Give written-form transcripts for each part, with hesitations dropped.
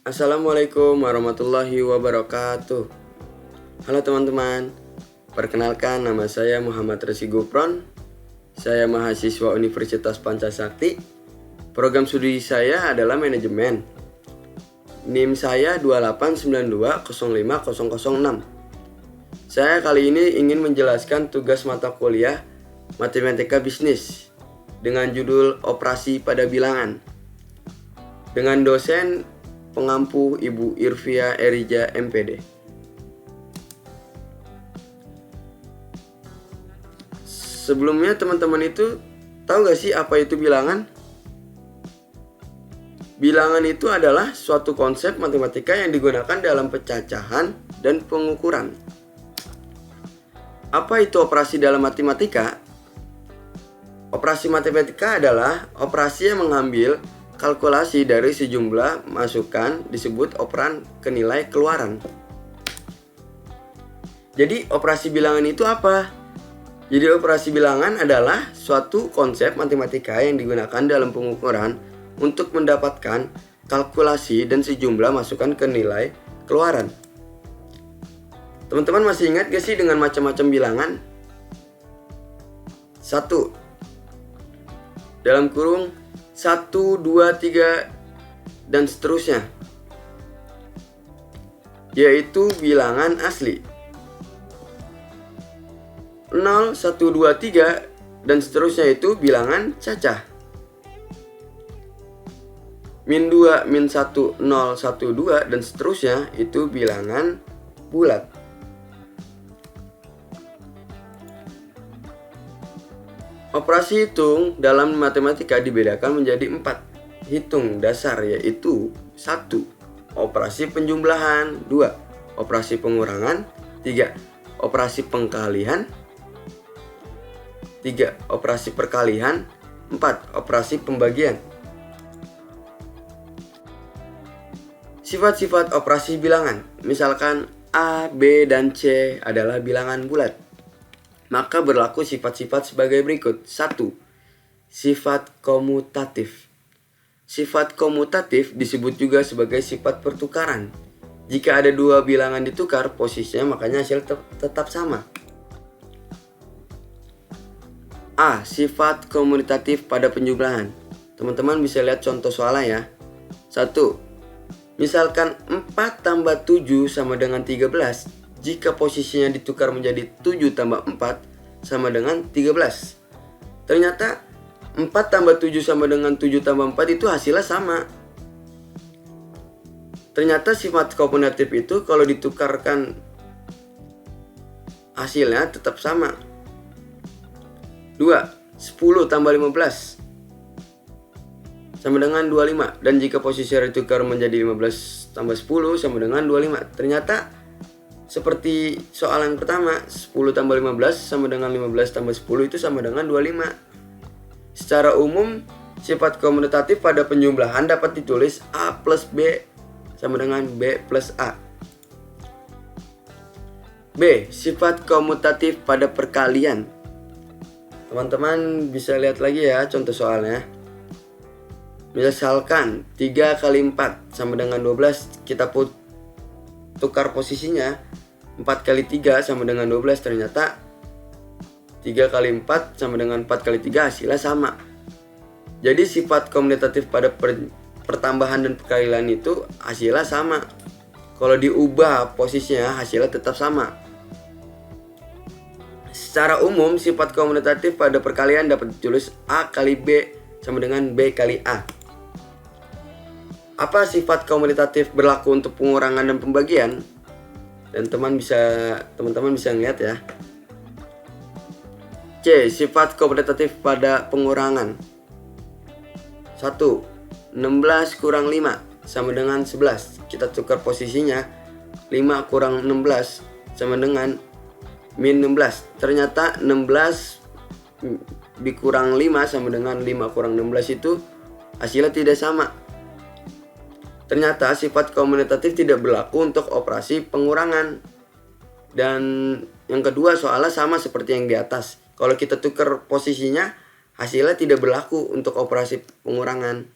Assalamualaikum warahmatullahi wabarakatuh. Halo teman-teman, perkenalkan nama saya Muhammad Resi Gufron. Saya mahasiswa Universitas Pancasakti. Program studi saya adalah manajemen. NIM saya 289205006. Saya kali ini ingin menjelaskan tugas mata kuliah Matematika Bisnis dengan judul Operasi pada Bilangan dengan dosen pengampu Ibu Irvia Erija MPD. Sebelumnya teman-teman itu tahu gak sih apa itu bilangan? Bilangan itu adalah suatu konsep matematika yang digunakan dalam pencacahan dan pengukuran. Apa itu operasi dalam matematika? Operasi matematika adalah operasi yang mengambil kalkulasi dari sejumlah masukan disebut operan ke nilai keluaran. Jadi operasi bilangan itu apa? Jadi operasi bilangan adalah suatu konsep matematika yang digunakan dalam pengukuran untuk mendapatkan kalkulasi dan sejumlah masukan ke nilai keluaran. Teman-teman masih ingat gak sih dengan macam-macam bilangan? 1. Dalam kurung 1, 2, 3, dan seterusnya, yaitu bilangan asli. 0, 1, 2, 3, dan seterusnya itu bilangan cacah. Min 2, min 1, 0, 1, 2, dan seterusnya itu bilangan bulat. Operasi hitung dalam matematika dibedakan menjadi 4 hitung dasar, yaitu 1. Operasi penjumlahan, 2. Operasi pengurangan, 3. Operasi pengkalian, 3. Operasi perkalian, 4. Operasi pembagian. Sifat-sifat operasi bilangan, misalkan A, B, dan C adalah bilangan bulat, maka berlaku sifat-sifat sebagai berikut. 1. Sifat komutatif. Sifat komutatif disebut juga sebagai sifat pertukaran. Jika ada dua bilangan ditukar posisinya, makanya hasil tetap sama. A. Sifat komutatif pada penjumlahan. Teman-teman bisa lihat contoh soalnya ya. 1. Misalkan 4 tambah 7 sama dengan 13. Jika posisinya ditukar menjadi 7 tambah 4 sama dengan 13. Ternyata 4 tambah 7 sama dengan 7 tambah 4 itu hasilnya sama. Ternyata sifat komutatif itu kalau ditukarkan hasilnya tetap sama. 2. 10 tambah 15 sama dengan 25. Dan jika posisi ditukar menjadi 15 tambah 10 sama dengan 25. Ternyata seperti soal yang pertama, 10 tambah 15 sama dengan 15 tambah 10 itu sama dengan 25. Secara umum, sifat komutatif pada penjumlahan dapat ditulis A plus B sama dengan B plus A. B. Sifat komutatif pada perkalian. Teman-teman bisa lihat lagi ya contoh soalnya. Misalkan 3 kali 4 sama dengan 12, kita tukar posisinya 4 kali 3 sama dengan 12. Ternyata 3 kali 4 sama dengan 4 kali 3 hasilnya sama. Jadi sifat komutatif pada pertambahan dan perkalian itu hasilnya sama. Kalau diubah posisinya hasilnya tetap sama. Secara umum sifat komutatif pada perkalian dapat ditulis A kali B sama dengan B kali A. Apa sifat komutatif berlaku untuk pengurangan dan pembagian? Dan teman-teman bisa lihat ya. C. Sifat komutatif pada pengurangan. 1. 16 kurang 5 sama dengan 11. Kita tukar posisinya. 5 kurang 16 sama dengan min 16. Ternyata 16 dikurang 5 sama dengan 5 kurang 16 itu hasilnya tidak sama. Ternyata sifat komutatif tidak berlaku untuk operasi pengurangan. Dan yang kedua soalnya sama seperti yang di atas. Kalau kita tukar posisinya, hasilnya tidak berlaku untuk operasi pengurangan.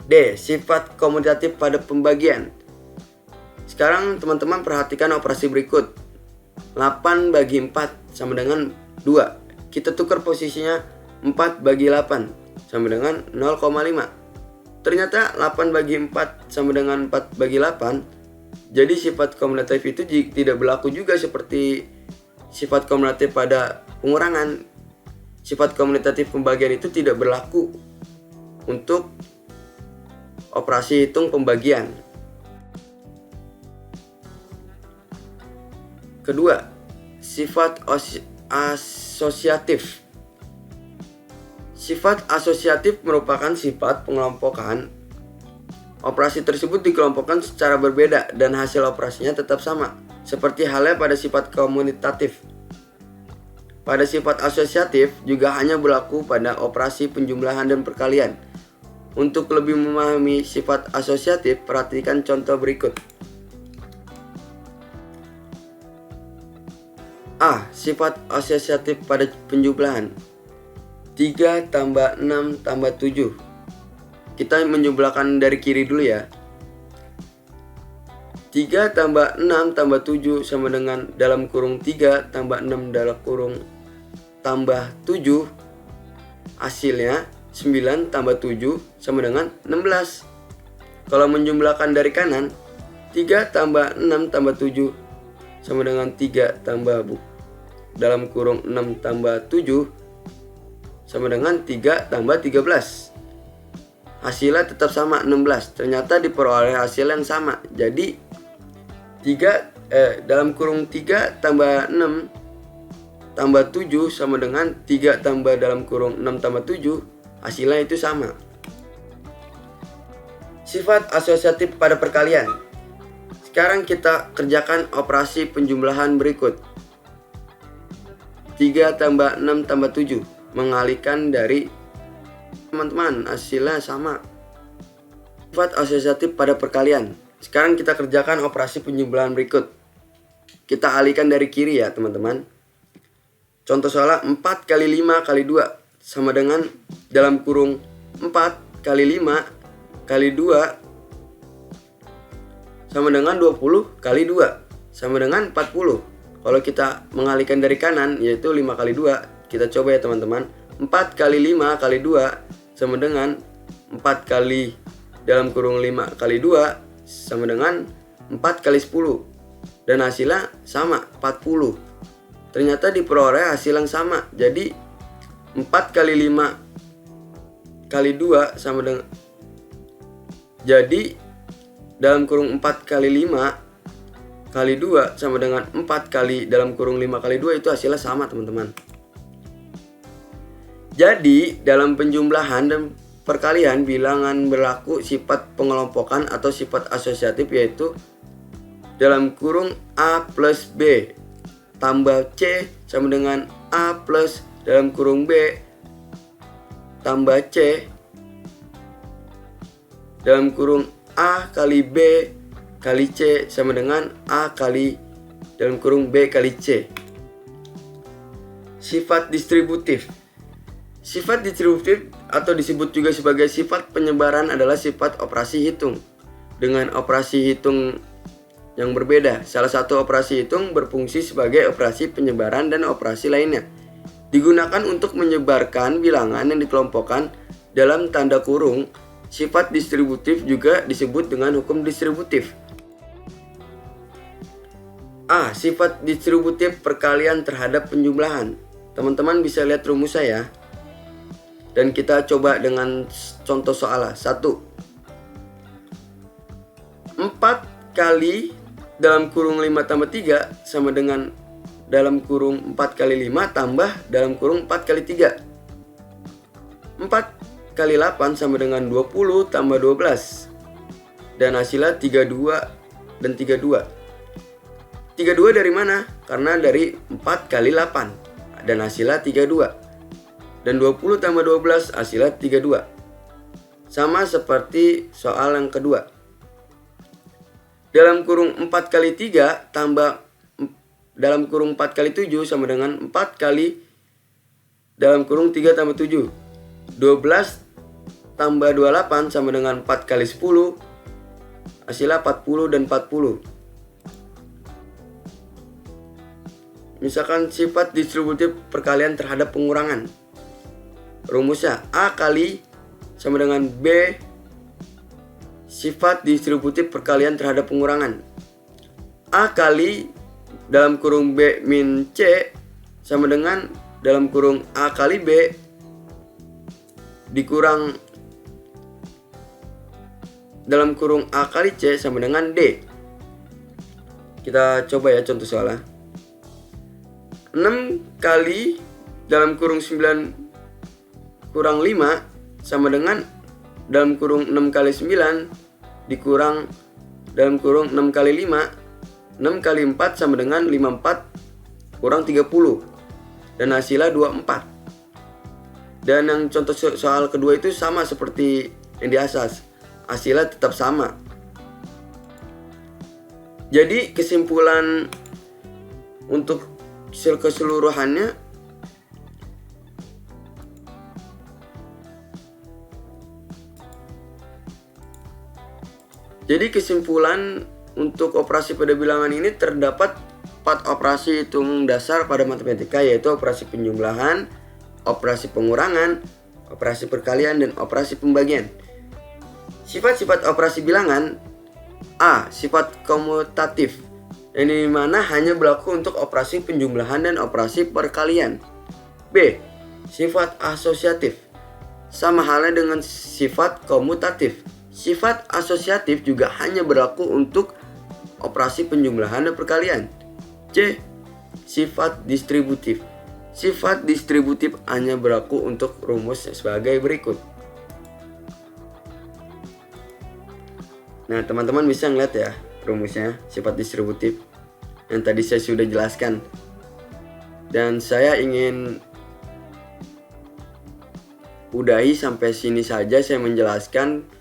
D. Sifat komutatif pada pembagian. Sekarang teman-teman perhatikan operasi berikut. 8 bagi 4 sama dengan 2. Kita tukar posisinya 4 bagi 8 sama dengan 0,5. Ternyata 8 bagi 4 sama dengan 4 bagi 8. Jadi sifat komutatif itu tidak berlaku juga seperti sifat komutatif pada pengurangan. Sifat komutatif pembagian itu tidak berlaku untuk operasi hitung pembagian. Kedua, sifat asosiatif. Sifat asosiatif merupakan sifat pengelompokan. Operasi tersebut dikelompokkan secara berbeda dan hasil operasinya tetap sama, seperti halnya pada sifat komutatif. Pada sifat asosiatif juga hanya berlaku pada operasi penjumlahan dan perkalian. Untuk lebih memahami sifat asosiatif, perhatikan contoh berikut. A. Sifat asosiatif pada penjumlahan. 3 tambah 6 tambah 7. Kita menjumlahkan dari kiri dulu ya. 3 tambah 6 tambah 7 sama dengan dalam kurung 3 tambah 6 dalam kurung tambah 7. Hasilnya 9 tambah 7 sama dengan 16. Kalau menjumlahkan dari kanan, 3 tambah 6 tambah 7 sama dengan 3 tambah dalam kurung 6 tambah 7 sama dengan 3 tambah 13. Hasilnya tetap sama 16. Ternyata diperoleh hasil yang sama. Jadi dalam kurung 3 tambah 6 tambah 7 sama dengan 3 tambah dalam kurung 6 tambah 7. Hasilnya itu sama. Sifat asosiatif pada perkalian. Sekarang kita kerjakan operasi penjumlahan berikut. 3 tambah 6 tambah 7. Mengalihkan dari teman-teman, hasilnya sama. Sifat asosiatif pada perkalian. Sekarang kita kerjakan operasi penjumlahan berikut. Kita alihkan dari kiri ya teman-teman. Contoh soalnya 4 kali 5 kali 2 sama dengan dalam kurung 4 kali 5 kali 2 sama dengan 20 kali 2 sama dengan 40. Kalau kita mengalihkan dari kanan yaitu 5 kali 2. Kita coba ya teman-teman. 4 kali 5 kali 2 sama dengan 4 kali dalam kurung 5 kali 2 sama dengan 4 kali 10. Dan hasilnya sama 40. Ternyata diperoleh hasil yang sama. Jadi 4 kali 5 kali 2 sama dengan, jadi dalam kurung 4 kali 5 kali 2 sama dengan 4 kali dalam kurung 5 kali 2 itu hasilnya sama teman-teman. Jadi dalam penjumlahan dan perkalian bilangan berlaku sifat pengelompokan atau sifat asosiatif, yaitu dalam kurung A plus B tambah C sama dengan A plus dalam kurung B tambah C dalam kurung A kali B kali C sama dengan A kali dalam kurung B kali C. Sifat distributif. Sifat distributif atau disebut juga sebagai sifat penyebaran adalah sifat operasi hitung dengan operasi hitung yang berbeda. Salah satu operasi hitung berfungsi sebagai operasi penyebaran dan operasi lainnya. Digunakan untuk menyebarkan bilangan yang dikelompokkan dalam tanda kurung. Sifat distributif juga disebut dengan hukum distributif. A. Sifat distributif perkalian terhadap penjumlahan. Teman-teman bisa lihat rumusnya ya. Dan kita coba dengan contoh soal. 1. 4 kali dalam kurung 5 tambah 3 sama dengan dalam kurung 4 kali 5 tambah dalam kurung 4 kali 3. 4 kali 8 sama dengan 20 tambah 12. Dan hasilnya 32 dan 32. 32 dari mana? Karena dari 4 kali 8. Dan hasilnya 32. Dan 20 tambah 12 hasilnya 32. Sama seperti soal yang kedua. Dalam kurung 4 kali 3 tambah dalam kurung 4 kali 7 sama dengan 4 kali dalam kurung 3 tambah 7. 12 tambah 28 sama dengan 4 kali 10. Hasilnya 40 dan 40. Misalkan sifat distributif perkalian terhadap pengurangan. Rumusnya A kali sama dengan B sifat distributif perkalian terhadap pengurangan. A kali dalam kurung B min C sama dengan dalam kurung A kali B dikurang dalam kurung A kali C sama dengan D. Kita coba ya contoh soalnya. 6 kali dalam kurung 9 kurang 5 sama dengan dalam kurung 6 kali 9 dikurang dalam kurung 6 kali 5. 6 kali 4 sama dengan 54 kurang 30. Dan hasilnya 24. Dan yang contoh soal kedua itu sama seperti yang di atas. Hasilnya tetap sama. Jadi kesimpulan untuk keseluruhannya untuk operasi pada bilangan ini terdapat 4 operasi hitung dasar pada matematika, yaitu operasi penjumlahan, operasi pengurangan, operasi perkalian, dan operasi pembagian. Sifat-sifat operasi bilangan. A. Sifat komutatif, yang dimana hanya berlaku untuk operasi penjumlahan dan operasi perkalian. B. Sifat asosiatif, sama halnya dengan sifat komutatif. Sifat asosiatif juga hanya berlaku untuk operasi penjumlahan dan perkalian. C. Sifat distributif. Sifat distributif hanya berlaku untuk rumus sebagai berikut. Nah, teman-teman bisa ngeliat ya rumusnya sifat distributif yang tadi saya sudah jelaskan. Dan saya ingin udahi sampai sini saja saya menjelaskan.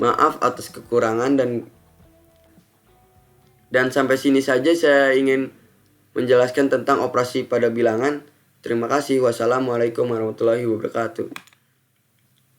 Maaf atas kekurangan dan sampai sini saja saya ingin menjelaskan tentang operasi pada bilangan. Terima kasih. Wassalamualaikum warahmatullahi wabarakatuh.